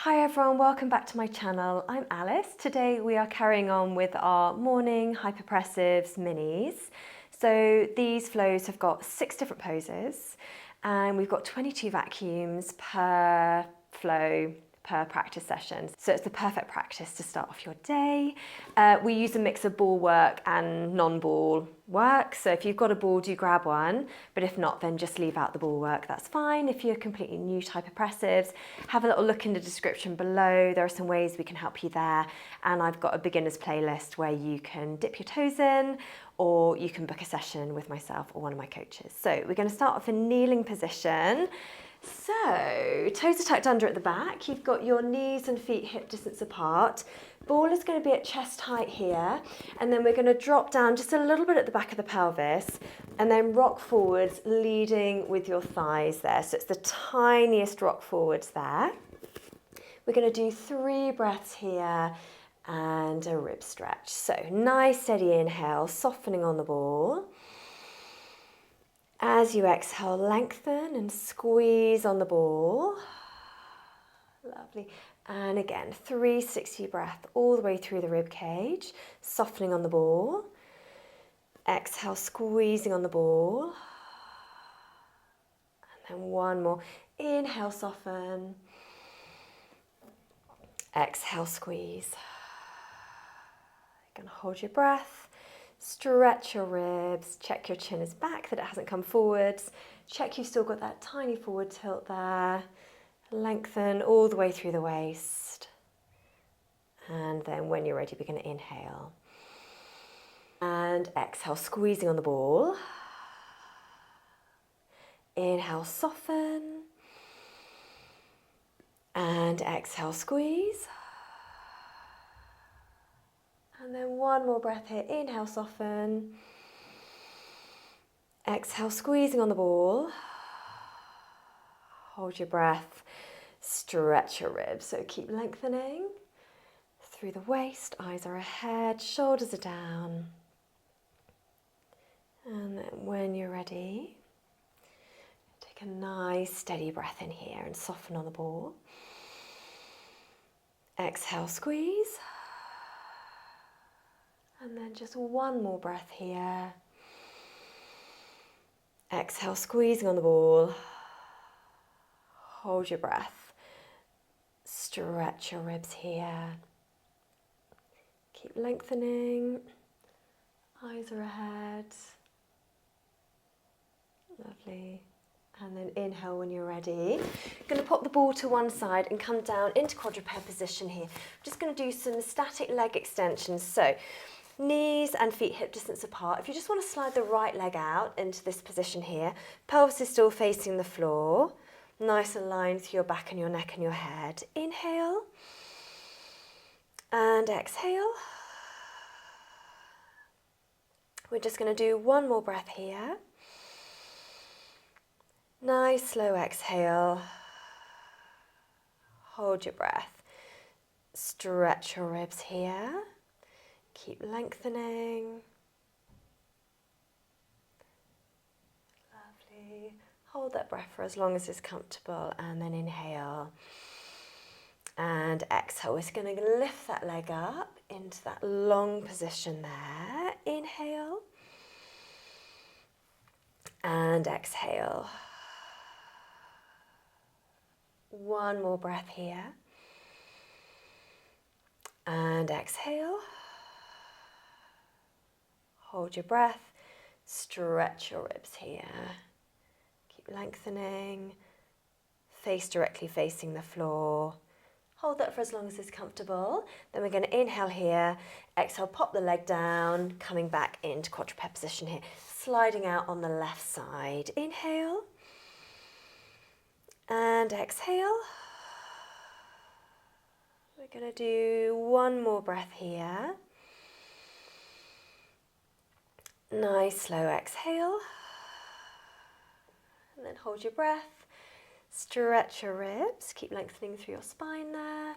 Hi everyone, welcome back to my channel. I'm Alice. Today we are carrying on with our Morning Hypopressives Minis. So these flows have got 6 different poses and we've got 22 vacuums per flow per practice session. So it's the perfect practice to start off your day. We use a mix of ball work and non-ball work. So if you've got a ball, do grab one. But if not, then just leave out the ball work. That's fine. If you're completely new to hypopressives, have a little look in the description below. There are some ways we can help you there. And I've got a beginner's playlist where you can dip your toes in, or you can book a session with myself or one of my coaches. So we're going to start off in kneeling position. So, toes are tucked under at the back. You've got your knees and feet hip distance apart. Ball is going to be at chest height here. And then we're going to drop down just a little bit at the back of the pelvis and then rock forwards, leading with your thighs there. So it's the tiniest rock forwards there. We're going to do 3 breaths here and a rib stretch. So nice steady inhale, softening on the ball. As you exhale, lengthen and squeeze on the ball. Lovely. And again, 360 breath all the way through the rib cage, softening on the ball. Exhale, squeezing on the ball. And then one more. Inhale, soften. Exhale, squeeze. You're going to hold your breath. Stretch your ribs, check your chin is back, that it hasn't come forwards. Check you've still got that tiny forward tilt there. Lengthen all the way through the waist. And then when you're ready, we're going to inhale. And exhale, squeezing on the ball. Inhale, soften. And exhale, squeeze. And then one more breath here. Inhale, soften. Exhale, squeezing on the ball. Hold your breath. Stretch your ribs. So keep lengthening through the waist. Eyes are ahead. Shoulders are down. And then when you're ready, take a nice steady breath in here and soften on the ball. Exhale, squeeze. And then just one more breath here. Exhale, squeezing on the ball. Hold your breath. Stretch your ribs here. Keep lengthening. Eyes are ahead. Lovely. And then inhale when you're ready. You're going to pop the ball to one side and come down into quadruped position here. I'm just going to do some static leg extensions. So, knees and feet hip distance apart. If you just want to slide the right leg out into this position here, pelvis is still facing the floor. Nice and aligned through your back and your neck and your head. Inhale and exhale. We're just going to do one more breath here. Nice slow exhale. Hold your breath. Stretch your ribs here. Keep lengthening. Lovely. Hold that breath for as long as is comfortable and then inhale. And exhale. We're just going to lift that leg up into that long position there. Inhale. And exhale. One more breath here. And exhale. Hold your breath, stretch your ribs here. Keep lengthening, face directly facing the floor. Hold that for as long as is comfortable. Then we're going to inhale here, exhale, pop the leg down, coming back into quadruped position here, sliding out on the left side. Inhale and exhale. We're going to do one more breath here. Nice slow exhale, and then hold your breath, stretch your ribs, keep lengthening through your spine there.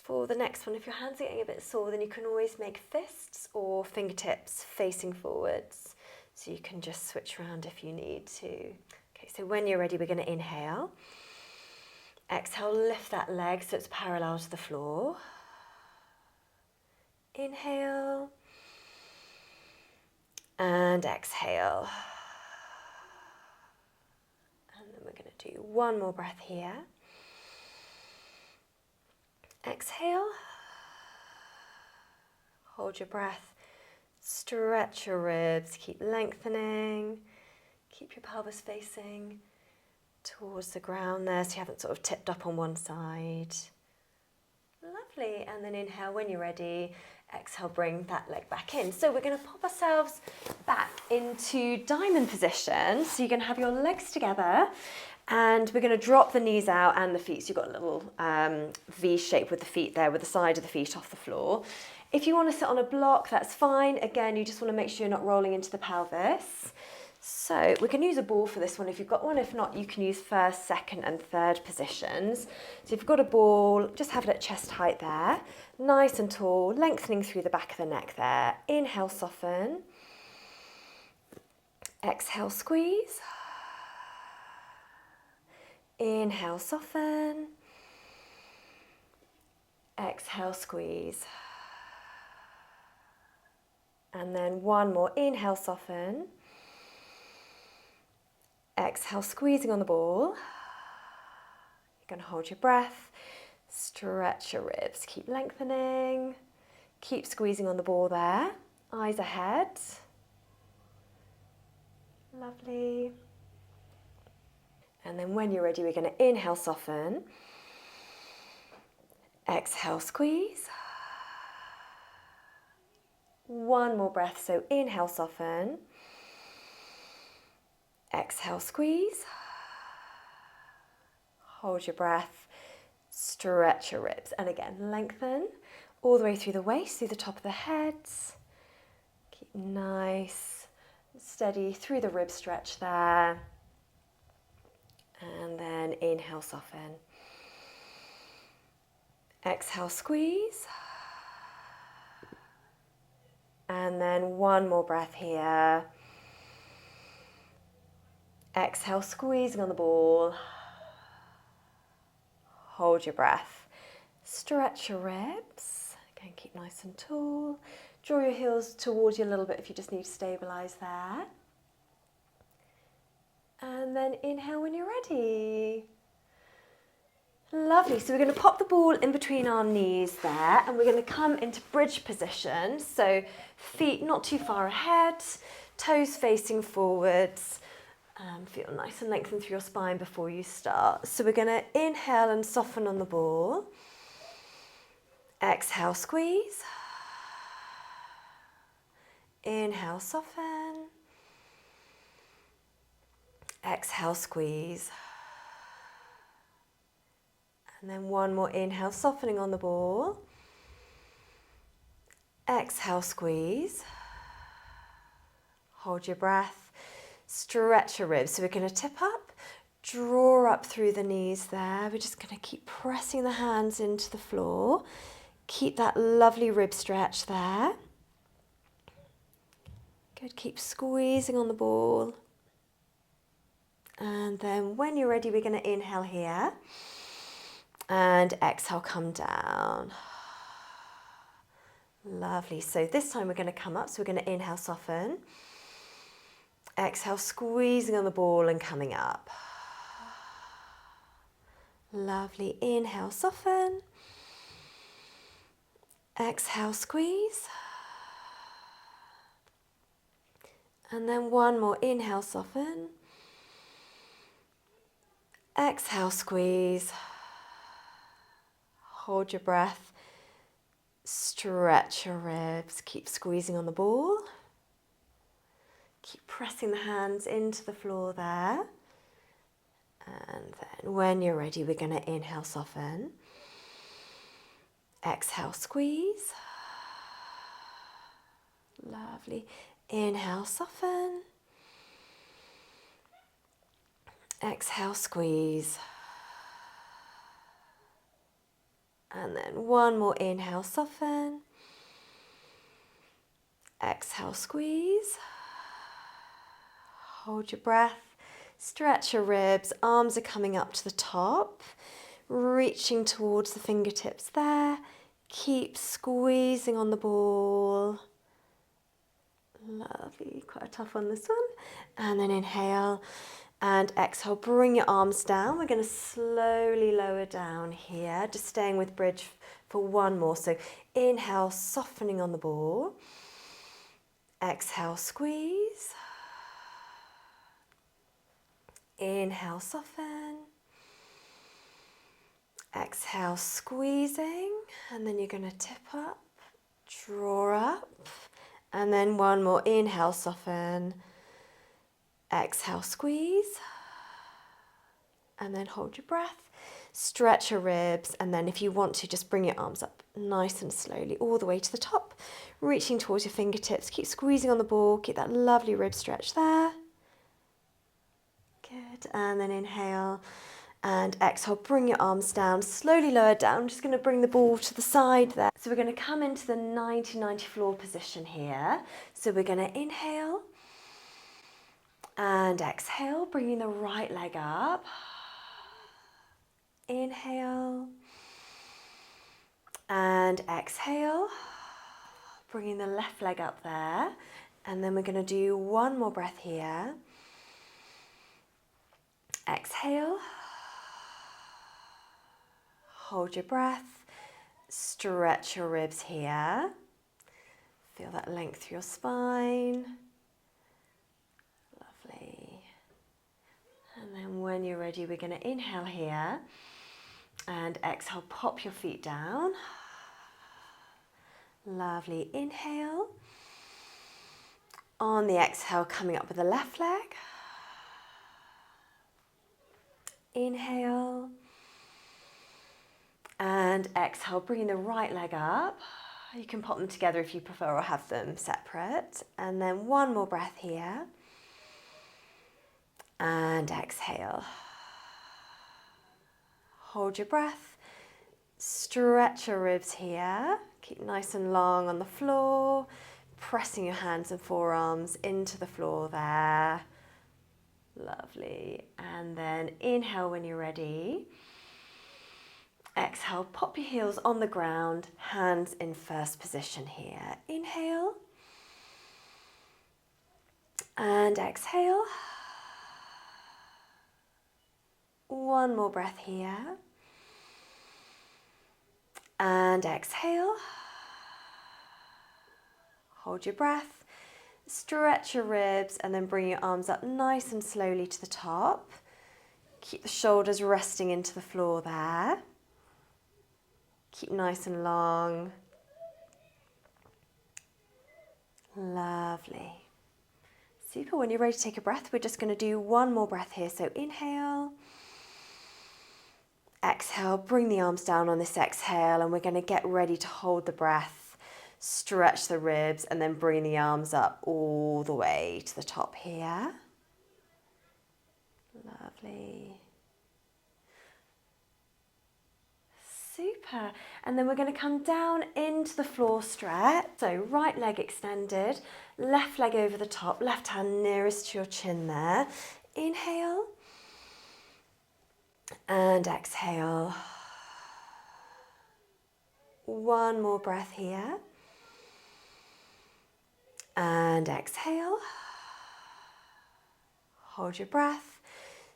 For the next one, if your hands are getting a bit sore, then you can always make fists or fingertips facing forwards, so you can just switch around if you need to. Okay, so when you're ready, we're going to inhale, Exhale, lift that leg so it's parallel to the floor. Inhale. And exhale. And then we're going to do one more breath here. Exhale. Hold your breath. Stretch your ribs. Keep lengthening. Keep your pelvis facing towards the ground there so you haven't sort of tipped up on one side. Lovely. And then inhale when you're ready. Exhale, bring that leg back in. So we're going to pop ourselves back into diamond position. So you're going to have your legs together and we're going to drop the knees out and the feet. So you've got a little V shape with the feet there, with the side of the feet off the floor. If you want to sit on a block, that's fine. Again, you just want to make sure you're not rolling into the pelvis. So we can use a ball for this one if you've got one. If not, you can use first, second and third positions. So if you've got a ball, just have it at chest height there. Nice and tall, lengthening through the back of the neck there. Inhale, soften. Exhale, squeeze. Inhale, soften. Exhale, squeeze. And then one more. Inhale, soften. Exhale, squeezing on the ball. You're going to hold your breath. Stretch your ribs. Keep lengthening. Keep squeezing on the ball there. Eyes ahead. Lovely. And then when you're ready, we're going to inhale, soften. Exhale, squeeze. One more breath. So inhale, soften. Exhale, squeeze. Hold your breath. Stretch your ribs. And again, lengthen all the way through the waist, through the top of the head. Keep nice, steady through the rib stretch there. And then inhale, soften. Exhale, squeeze. And then one more breath here. Exhale, squeezing on the ball. Hold your breath. Stretch your ribs. Again, keep nice and tall. Draw your heels towards you a little bit if you just need to stabilize there. And then inhale when you're ready. Lovely. So we're going to pop the ball in between our knees there and we're going to come into bridge position. So feet not too far ahead, toes facing forwards. Feel nice and lengthened through your spine before you start. So we're going to inhale and soften on the ball. Exhale, squeeze. Inhale, soften. Exhale, squeeze. And then one more inhale, softening on the ball. Exhale, squeeze. Hold your breath. Stretch your ribs. So we're going to tip up, draw up through the knees there. We're just going to keep pressing the hands into the floor. Keep that lovely rib stretch there. Good. Keep squeezing on the ball. And then when you're ready, we're going to inhale here. And exhale, come down. Lovely. So this time we're going to come up. So we're going to inhale, soften. Exhale, squeezing on the ball and coming up. Lovely. Inhale, soften. Exhale, squeeze. And then one more. Inhale, soften. Exhale, squeeze. Hold your breath. Stretch your ribs. Keep squeezing on the ball. Keep pressing the hands into the floor there. And then when you're ready, we're going to inhale, soften. Exhale, squeeze. Lovely. Inhale, soften. Exhale, squeeze. And then one more inhale, soften. Exhale, squeeze. Hold your breath. Stretch your ribs. Arms are coming up to the top. reaching towards the fingertips there. Keep squeezing on the ball. Lovely, quite a tough one this one. And then inhale and exhale, bring your arms down. We're going to slowly lower down here, just staying with bridge for one more. So inhale, softening on the ball. Exhale, squeeze. Inhale, soften. Exhale, squeezing. And then you're going to tip up, draw up. And then one more. Inhale, soften. Exhale, squeeze. And then hold your breath. Stretch your ribs. And then if you want to, just bring your arms up nice and slowly all the way to the top. Reaching towards your fingertips. Keep squeezing on the ball. Keep that lovely rib stretch there. Good. And then inhale and exhale. Bring your arms down. Slowly lower down. Just going to bring the ball to the side there. So we're going to come into the 90-90 floor position here. So we're going to inhale and exhale, bringing the right leg up. Inhale and exhale, bringing the left leg up there. And then we're going to do one more breath here. Exhale, hold your breath, stretch your ribs here. Feel that length through your spine. Lovely. And then when you're ready, we're going to inhale here and exhale, pop your feet down. Lovely. Inhale. On the exhale, coming up with the left leg. Inhale. And exhale, bringing the right leg up. You can pop them together if you prefer or have them separate. And then one more breath here. And exhale. Hold your breath. Stretch your ribs here. Keep nice and long on the floor. Pressing your hands and forearms into the floor there. Lovely. And then inhale when you're ready. Exhale, pop your heels on the ground, hands in first position here. Inhale. And exhale. One more breath here. And exhale. Hold your breath. Stretch your ribs and then bring your arms up nice and slowly to the top. Keep the shoulders resting into the floor there. Keep nice and long. Lovely. Super. When you're ready to take a breath, we're just going to do one more breath here. So inhale. Exhale. Bring the arms down on this exhale and we're going to get ready to hold the breath. Stretch the ribs and then bring the arms up all the way to the top here. Lovely. Super. And then we're going to come down into the floor stretch. So right leg extended, left leg over the top, left hand nearest to your chin there. Inhale and exhale. One more breath here. And exhale. Hold your breath.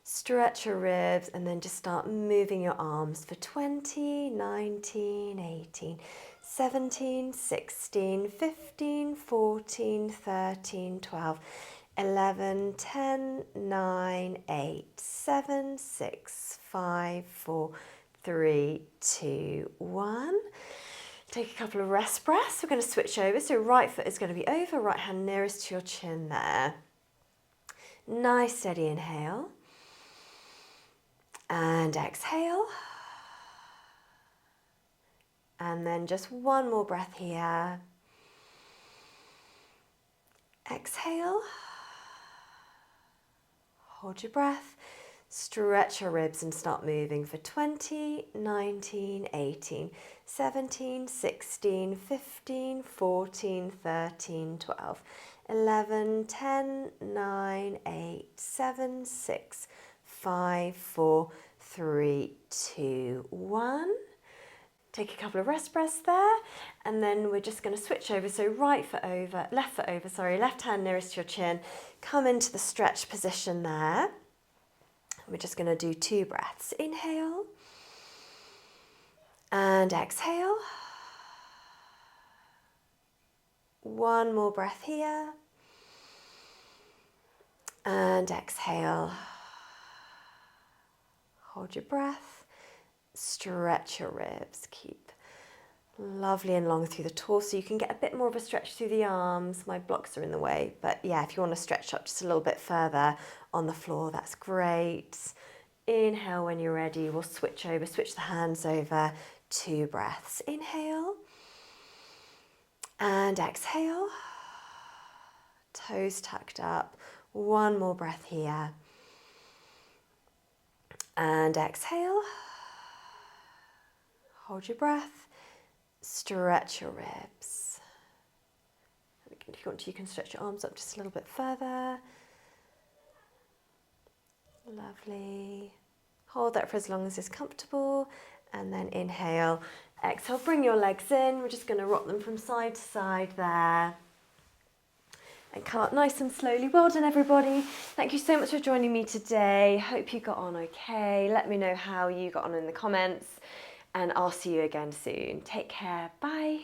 Stretch your ribs and then just start moving your arms for 20, 19, 18, 17, 16, 15, 14, 13, 12, 11, 10, 9, 8, 7, 6, 5, 4, 3, 2, 1. Take a couple of rest breaths. We're going to switch over. So right foot is going to be over, right hand nearest to your chin there. Nice steady inhale. And exhale. And then just one more breath here. Exhale. Hold your breath. Stretch your ribs and start moving for 20, 19, 18, 17, 16, 15, 14, 13, 12, 11, 10, 9, 8, 7, 6, 5, 4, 3, 2, 1. Take a couple of rest breaths there, and then we're just going to switch over. So right foot over, sorry, left hand nearest to your chin. Come into the stretch position there. We're just going to do 2 breaths. Inhale and exhale. 1 more breath here. And exhale. Hold your breath. Stretch your ribs. Keep lovely and long through the torso. You can get a bit more of a stretch through the arms. My blocks are in the way, but yeah, if you want to stretch up just a little bit further on the floor, that's great. Inhale when you're ready. We'll switch over, switch the hands over. 2 breaths. Inhale and exhale. Toes tucked up. 1 more breath here. And exhale. Hold your breath. Stretch your ribs. If you want to, you can stretch your arms up just a little bit further. Lovely. Hold that for as long as is comfortable. And then inhale, exhale, bring your legs in. We're just going to rock them from side to side there. And come up nice and slowly. Well done, everybody. Thank you so much for joining me today. Hope you got on okay. Let me know how you got on in the comments, and I'll see you again soon. Take care. Bye.